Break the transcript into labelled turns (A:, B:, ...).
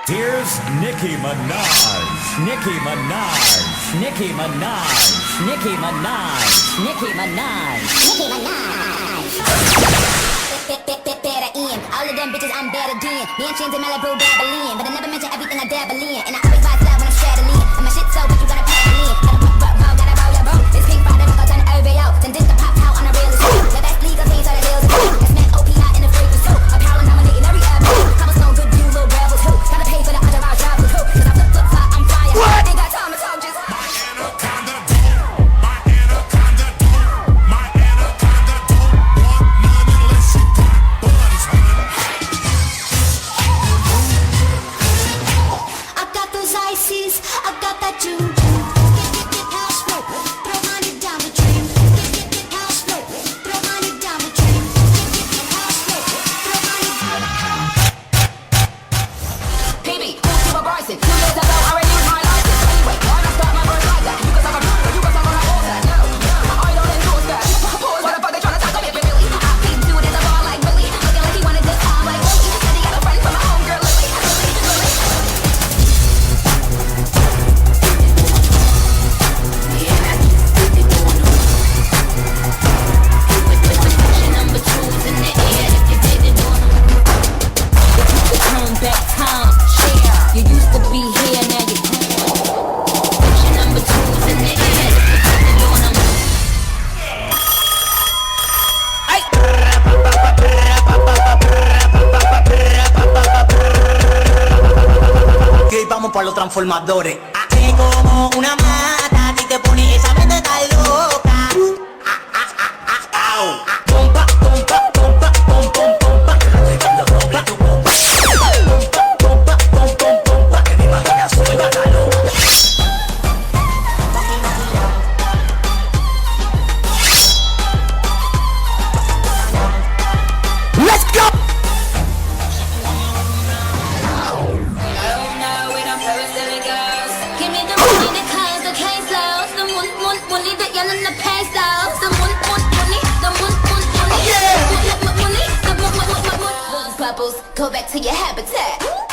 A: Here's Nicki Minaj. Nicki Minaj. Nicki Minaj. Nicki Minaj. Nicki Minaj. Nicki Minaj. Better in. All of them bitches I'm better than. Me and Chins in Malibu dabbling, but I never mention everything I dabble in. And I always buy love when I'm straddling. And my shit so good you gotta paddle in. Gotta roll your boat. This pink Friday go turn the OVO. Then did the pop out on a real estate. The best legal things are the deals of food. That's meant OP out in the free pursuit. A power nominating every avenue. Cobblestone good you little rebels who gotta pay for the entourage job with who. Cause I flip fly, I'm fire. What? Ain't got time to talk just. My anaconda don't. My anaconda don't. My anaconda don't want none unless you got buns,
B: I got those ices, I got that juju. Get house flow, throw money down the drain. Get house flow, throw money down the drain. Get house flow, throw money down the drain.
C: PB, who's Cuba Bryson? 2 years ago, I renewed my license. Anyway, why not start my verse like that? You can talk about it, you can talk about all that. No, I don't endorse that. Pause, why the fuck they tryna talk about me, Billy? I beat dude in the bar like Billy. Looking like he wanted this time like Willie. Said he got a friend from my homegirl, Lily. Back time, share. You used to be here, now you put your number twos in the air. If you're doing them.
D: Y hoy vamos para los transformadores. Hace como una mata, si te pones esa mente tan loca. Au. Pompa, pompa, pompa, pom, pom, pompa. Pompa, tu pompa. Pompa, pom, pom, pompa. Que mi máquina sube la calor. Let's go!
B: Give me the money, the cars, the caseloads, the money that y'all in the pesos, the money, the money,
D: Yeah!
B: money, the money. Bubbles, go back to your habitat.